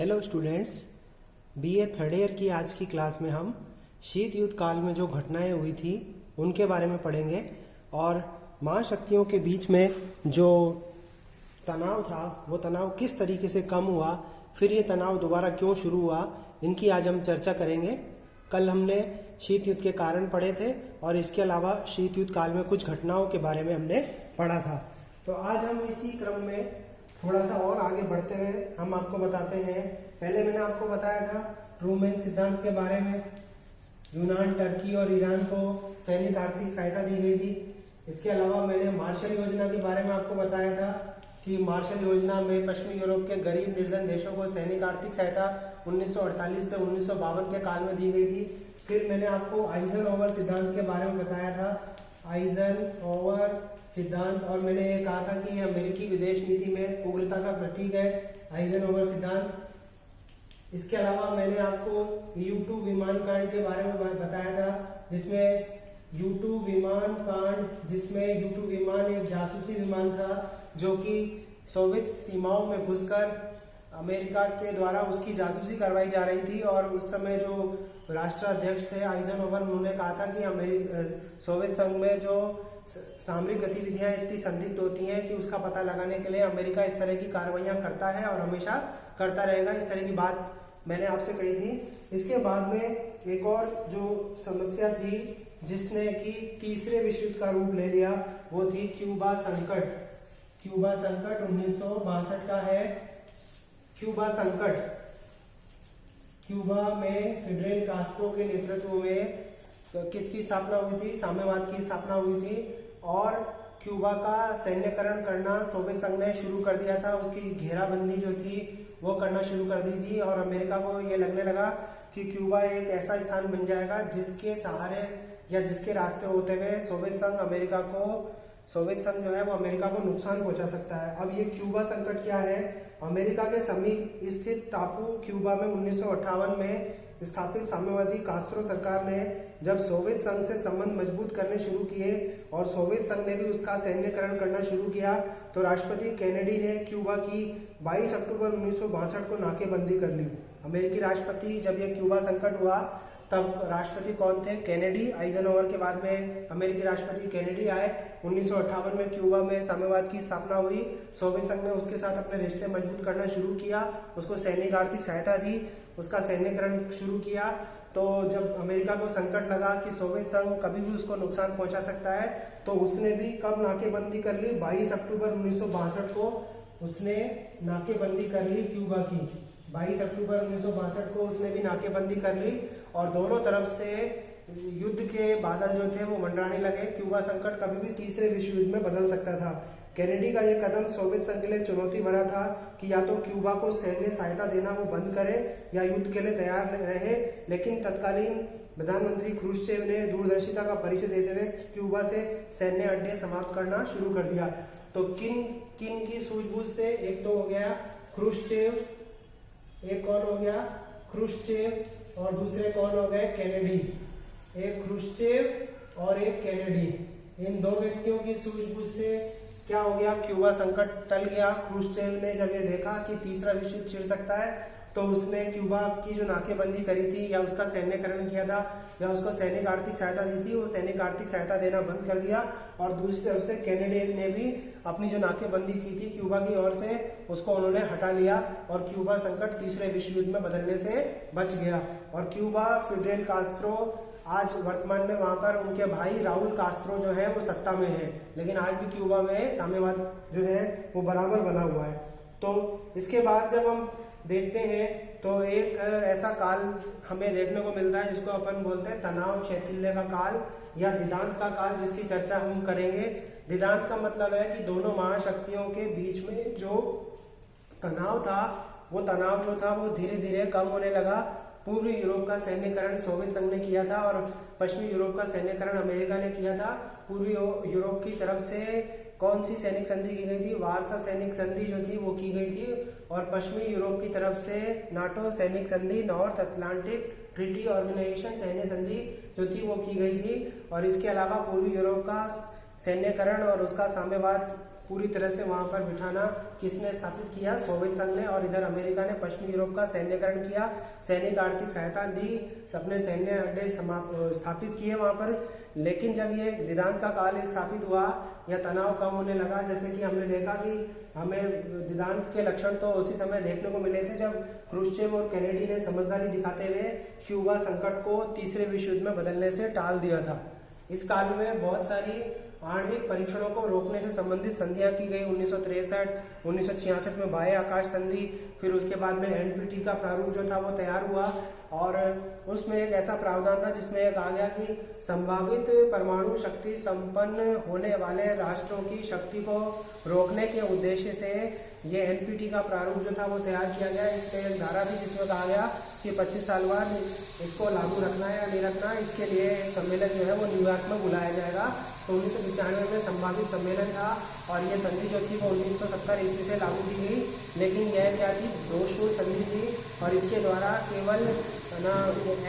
Hello students, BA third year की आज की क्लास में हम शीत युद्ध काल में जो घटनाएं हुई थी उनके बारे में पढ़ेंगे और महाशक्तियों के बीच में जो तनाव था वो तनाव किस तरीके से कम हुआ, फिर ये तनाव दोबारा क्यों शुरू हुआ, इनकी आज हम चर्चा करेंगे। कल हमने शीत युद्ध के कारण पढ़े थे और इसके अलावा शीत युद्ध काल में कुछ घटनाओं के बारे में हमने पढ़ा था। तो आज हम इसी क्रम में थोड़ा सा और आगे बढ़ते हुए हम आपको बताते हैं। पहले मैंने आपको बताया था ट्रूमैन सिद्धांत के बारे में। यूनान, टर्की और ईरान को सैनिक आर्थिक सहायता दी गई थी। इसके अलावा मैंने मार्शल योजना के बारे में आपको बताया था कि मार्शल योजना में पश्चिमी यूरोप के गरीब निर्धन देशों को सैनिक आर्थिक सहायता 1948 से 1952 के काल में दी गई थी। फिर मैंने आपको आइजनहोवर सिद्धांत के बारे में बताया था, आइजनहोवर सिद्धांत, और मैंने ये कहा था कि अमेरिकी विदेश नीति में उग्रता का प्रतीक है आइजनहोवर सिद्धांत। इसके अलावा मैंने आपको U2 विमान कांड के बारे में बताया था, जिसमें U2 विमान कांड, जिसमें U2 विमान एक जासूसी विमान था जो कि सोवियत सीमाओं में घुसकर अमेरिका के द्वारा उसकी जासूसी करवाई जा रही थी। और उस समय जो राष्ट्राध्यक्ष थे आइजनहोवर, उन्होंने कहा था कि सोवियत संघ में जो सामरिक गतिविधियां इतनी संदिग्ध होती हैं कि उसका पता लगाने के लिए अमेरिका इस तरह की कार्रवाइयां करता है और हमेशा करता रहेगा। इस तरह की बात मैंने आपसे कही थी। इसके बाद में एक और जो समस्या थी जिसने कि तीसरे विश्व युद्ध का रूप ले लिया, वो थी क्यूबा संकट। क्यूबा संकट 1962 का है। क्यूबा संकट, क्यूबा में फिडेल कास्ट्रो के नेतृत्व में किसकी स्थापना हुई थी? साम्यवाद की स्थापना हुई थी और क्यूबा का सैन्यकरण करना सोवियत संघ ने शुरू कर दिया था। उसकी घेराबंदी जो थी वो करना शुरू कर दी थी और अमेरिका को ये लगने लगा कि क्यूबा एक ऐसा स्थान बन जाएगा जिसके सहारे या जिसके रास्ते होते हुए सोवियत संघ जो है वो अमेरिका को नुकसान पहुंचा सकता है। अब ये क्यूबा संकट क्या है? अमेरिका के समीप स्थित टापू क्यूबा में 1958 में स्थापित साम्यवादी कास्ट्रो सरकार ने जब सोवियत संघ से संबंध मजबूत करने शुरू किए और सोवियत संघ ने भी उसका सैन्यकरण करना शुरू किया, तो राष्ट्रपति केनेडी ने क्यूबा की 22 अक्टूबर 1962 को नाकेबंदी कर ली। अमेरिकी राष्ट्रपति, जब यह क्यूबा संकट हुआ तब राष्ट्रपति कौन थे? केनेडी। आइजनहोवर के बाद में अमेरिकी राष्ट्रपति केनेडी आए। 1958 में क्यूबा में साम्यवाद की स्थापना हुई। सोवियत संघ ने उसके साथ अपने रिश्ते मजबूत करना शुरू किया, उसको सैनिक आर्थिक सहायता दी, उसका सैन्यकरण शुरू किया। तो जब अमेरिका को संकट लगा कि सोवियत संघ कभी भी उसको नुकसान पहुंचा सकता है, तो उसने भी कब नाकेबंदी कर ली? 22 अक्टूबर 1962 को उसने नाकेबंदी कर ली क्यूबा की। 22 अक्टूबर 1962 को उसने भी नाकेबंदी कर ली और दोनों तरफ से युद्ध के बादल जो थे वो मंडराने लगे। क्यूबा संकट कभी भी तीसरे विश्व युद्ध में बदल सकता था। केनेडी का यह कदम सोवियत संघ के लिए चुनौती भरा था कि या तो क्यूबा को सैन्य सहायता देना वो बंद करे या युद्ध के लिए तैयार रहे। लेकिन तत्कालीन प्रधानमंत्री क्रुश्चेव ने दूरदर्शिता का परिचय देते हुए क्यूबा से सैन्य अड्डे समाप्त करना शुरू कर दिया। तो किन किन की सूझबूझ से? एक तो हो गया क्रुश्चेव, एक कौन हो गया? क्रुश्चेव, और दूसरे कौन हो गए? केनेडी। एक क्रुश्चेव और एक केनेडी। इन दो व्यक्तियों की सूझबूझ से क्या हो गया? क्यूबा संकट टल गया। क्रुश्चेव ने जब ये देखा कि तीसरा विश्व युद्ध छिड़ सकता है, तो उसने क्यूबा की जो नाकेबंदी करी थी या उसका सैन्यकरण किया था या उसको सैनिक आर्थिक सहायता दी थी, वो सैनिक आर्थिक सहायता देना बंद कर दिया। और दूसरी तरफ से केनेडी ने भी अपनी जो नाकेबंदी की थी क्यूबा की ओर से, उसको उन्होंने हटा लिया और क्यूबा संकट तीसरे विश्व युद्ध में बदलने से बच गया। और क्यूबा, फिडेल कास्ट्रो, आज वर्तमान में वहां पर उनके भाई राउल कास्ट्रो जो है वो सत्ता में है, लेकिन आज भी क्यूबा में साम्यवाद जो है वो बराबर बना हुआ है। तो इसके बाद जब हम देखते हैं तो एक ऐसा काल हमें देखने को मिलता है जिसको अपन बोलते हैं तनाव शैथिल्य का काल या दिदांत का काल, जिसकी चर्चा हम करेंगे। दिदांत का मतलब है कि दोनों महाशक्तियों के बीच में जो तनाव था, वो तनाव जो था वो धीरे धीरे कम होने लगा। पूर्वी यूरोप का सैन्यकरण सोवियत संघ ने किया था और पश्चिमी यूरोप का सैन्यकरण अमेरिका ने किया था। पूर्वी यूरोप की तरफ से कौन सी सैनिक संधि की गई थी? वार्सा सैनिक संधि जो थी वो की गई थी। और पश्चिमी यूरोप की तरफ से नाटो सैनिक संधि, नॉर्थ अटलांटिक ट्रीटी ऑर्गेनाइजेशन सैन्य संधि जो थी वो की गई थी। और इसके अलावा पूर्वी यूरोप का सैन्यकरण और उसका साम्यवाद पूरी तरह से वहां पर बिठाना किसने स्थापित किया? सोवियत संघ ने। और इधर अमेरिका ने पश्चिमी यूरोप का सैन्यकरण किया, सैनिक आर्थिक सहायता दी, अपने सैन्य अड्डे स्थापित किए वहां पर। लेकिन जब ये दिदांत का काल स्थापित हुआ या तनाव कम होने लगा, जैसे कि हमने देखा कि हमें दिदांत के लक्षण तो उसी समय देखने को मिले थे जब क्रुश्चेव और कैनेडी ने समझदारी दिखाते हुए क्यूबा संकट को तीसरे विश्व युद्ध में बदलने से टाल दिया था। इस काल में बहुत सारी आणविक परीक्षणों को रोकने से संबंधित संधियां की गई। 1963, 1966 में बाह्य आकाश संधि, फिर उसके बाद में एनपीटी का प्रारूप जो था वो तैयार हुआ और उसमें एक ऐसा प्रावधान था जिसमें यह कहा गया कि संभावित परमाणु शक्ति संपन्न होने वाले राष्ट्रों की शक्ति को रोकने के उद्देश्य से ये एनपीटी का प्रारूप जो था वो तैयार किया गया। इसमें एक धारा थी जिसमें कहा गया कि 25 साल बाद इसको लागू रखना है या नहीं रखना, इसके लिए एक सम्मेलन जो है वो न्यूयॉर्क में बुलाया जाएगा। तो 1995 में संभावित सम्मेलन था और ये संधि जो थी वो 1970 ईस्वी से लागू की गई। लेकिन यह क्या थी? दोषपूर्ण संधि थी और इसके द्वारा केवल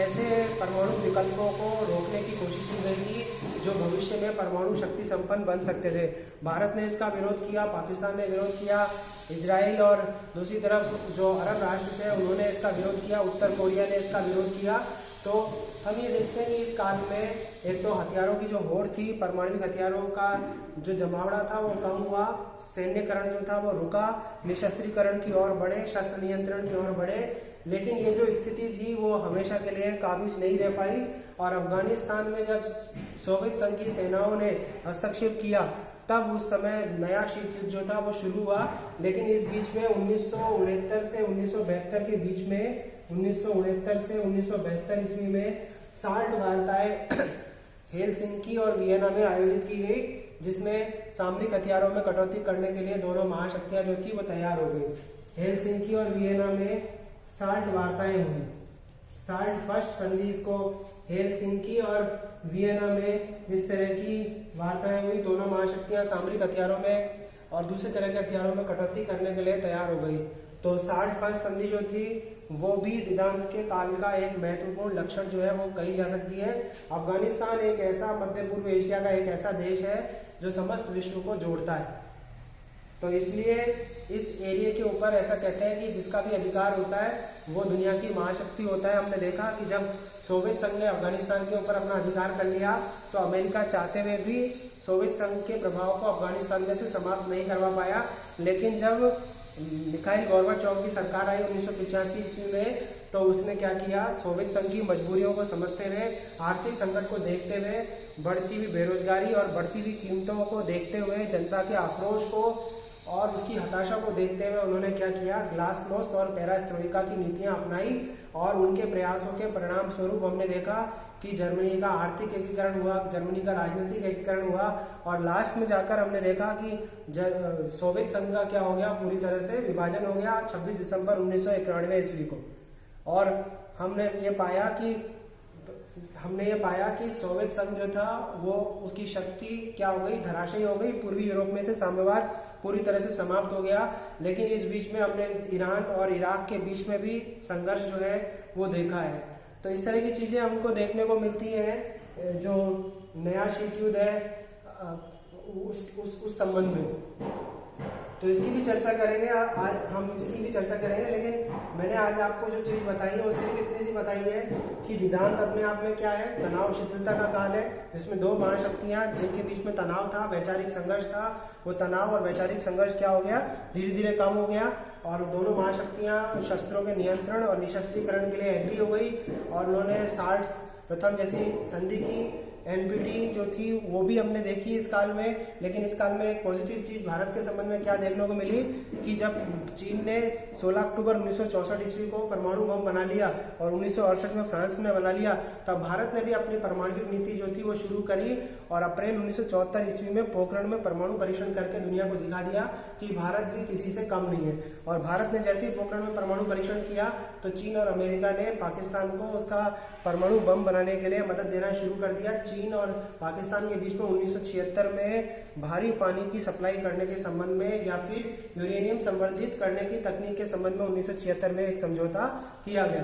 ऐसे परमाणु विकल्पों को रोकने की कोशिश की गई थी जो भविष्य में परमाणु शक्ति संपन्न बन सकते थे। भारत ने इसका विरोध किया, पाकिस्तान ने विरोध किया, इजराइल और दूसरी तरफ जो अरब राष्ट्र थे उन्होंने इसका विरोध किया, उत्तर कोरिया ने इसका विरोध किया। तो हम ये देखते हैं कि इस काल में एक तो हथियारों की जो होड़ थी, परमाणु हथियारों का जो जमावड़ा था वो कम हुआ, सैन्यकरण जो था वो रुका, निशस्त्रीकरण की ओर बढ़े, शस्त्र नियंत्रण की ओर बढ़े। लेकिन ये जो स्थिति थी वो हमेशा के लिए काबिज नहीं रह पाई और अफगानिस्तान में जब सोवियत संघ की सेनाओं ने हस्तक्षेप किया तब उस समय नया शीत युद्ध जो था वो शुरू हुआ। लेकिन इस बीच में 1969 से 1972 के बीच में 1969 से 1972 ईस्वी में साल्ट वार्ताएं हेलसिंकी और वियना में आयोजित की गई, जिसमें सामरिक हथियारों में कटौती करने के लिए दोनों महाशक्तियां जो थी वो तैयार हो गई। हेलसिंकी और वियना में साल्ट वार्ताएं हुई, साल्ट फर्स्ट संधि इसको हेलसिंकी और वियना में इस तरह की वार्ताएं हुई। दोनों महाशक्तियां सामरिक हथियारों में और दूसरे तरह के हथियारों में कटौती करने के लिए तैयार हो गई। तो साल्ट फर्स्ट संधि जो थी वो भी दिदांत के काल का एक महत्वपूर्ण लक्षण जो है वो कही जा सकती है। अफगानिस्तान एक ऐसा मध्य पूर्व एशिया का एक ऐसा देश है जो समस्त विश्व को जोड़ता है। तो इसलिए इस एरिया के ऊपर ऐसा कहते हैं कि जिसका भी अधिकार होता है वो दुनिया की महाशक्ति होता है। हमने देखा कि जब सोवियत संघ ने अफगानिस्तान के ऊपर अपना अधिकार कर लिया तो अमेरिका चाहते हुए भी सोवियत संघ के प्रभाव को अफगानिस्तान में से समाप्त नहीं करवा पाया। लेकिन जब मिखाइल गोर्बाचोव की सरकार आई 1985 ईस्वी में तो उसने क्या किया? सोवियत संघ की मजबूरियों को समझते हुए, आर्थिक संकट को देखते हुए, बढ़ती हुई बेरोजगारी और बढ़ती हुई कीमतों को देखते हुए, जनता के आक्रोश को और उसकी हताशा को देखते हुए उन्होंने क्या किया? ग्लासनोस्ट और पेरेस्ट्रोइका की नीतियां अपनाई और उनके प्रयासों के परिणाम स्वरूप हमने देखा कि जर्मनी का आर्थिक एकीकरण हुआ, जर्मनी का राजनीतिक एकीकरण हुआ और लास्ट में जाकर हमने देखा कि सोवियत संघ का क्या हो गया? पूरी तरह से विभाजन हो गया 26 दिसंबर 1991 ईस्वी को। और हमने ये पाया कि सोवियत संघ जो था वो उसकी शक्ति क्या हो गई? धराशायी हो गई। पूर्वी यूरोप में से साम्यवाद पूरी तरह से समाप्त हो गया। लेकिन इस बीच में हमने ईरान और इराक के बीच में भी संघर्ष जो है वो देखा है। तो इस तरह की चीजें हमको देखने को मिलती हैं जो नया शीत युद्ध है उस संबंध में। तो इसकी भी चर्चा करेंगे, आज हम इसकी भी चर्चा करेंगे। लेकिन मैंने आज आपको जो चीज बताई है वो सिर्फ इतनी सी बताई है कि दिदांत अपने आप में क्या है? तनाव शिथिलता का काल है, जिसमें दो महाशक्तियां जिनके बीच में तनाव था, वैचारिक संघर्ष था, वो तनाव और वैचारिक संघर्ष क्या हो गया? धीरे धीरे कम हो गया और दोनों महाशक्तियां शस्त्रों के नियंत्रण और निशस्त्रीकरण के लिए एग्री हो गई और उन्होंने साल्ट प्रथम जैसी संधि की। एनपीटी जो थी वो भी हमने देखी इस काल में। लेकिन इस काल में एक पॉजिटिव चीज भारत के संबंध में क्या देखने को मिली कि जब चीन ने 16 अक्टूबर 1964 ईस्वी को परमाणु बम बना लिया और 1968 में फ्रांस ने बना लिया, तब भारत ने भी अपनी परमाणु नीति जो थी वो शुरू करी और अप्रैल 1974 ईस्वी में पोखरण में परमाणु परीक्षण करके दुनिया को दिखा दिया कि भारत भी किसी से कम नहीं है। और भारत ने जैसे ही पोखरण में परमाणु परीक्षण किया तो चीन और अमेरिका ने पाकिस्तान को उसका परमाणु बम बनाने के लिए मदद देना शुरू कर दिया। चीन और पाकिस्तान के बीच में 1976 में भारी पानी की सप्लाई करने के संबंध में या फिर यूरेनियम संवर्धित करने की तकनीक के संबंध में 1976 में एक समझौता किया गया।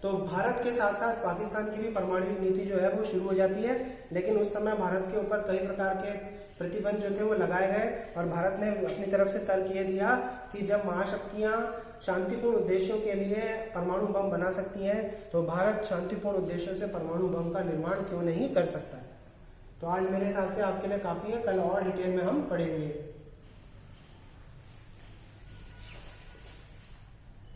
तो भारत के साथ साथ पाकिस्तान की भी परमाणु नीति जो है वो शुरू हो जाती है। लेकिन उस समय भारत के ऊपर कई प्रकार के प्रतिबंध जो थे वो लगाए गए और भारत ने अपनी तरफ से तर्क ये दिया कि जब महाशक्तियां शांतिपूर्ण उद्देश्यों के लिए परमाणु बम बना सकती हैं तो भारत शांतिपूर्ण उद्देश्यों से परमाणु बम का निर्माण क्यों नहीं कर सकता। तो आज मेरे हिसाब से आपके लिए काफी है, कल और डिटेल में हम पढ़ेंगे।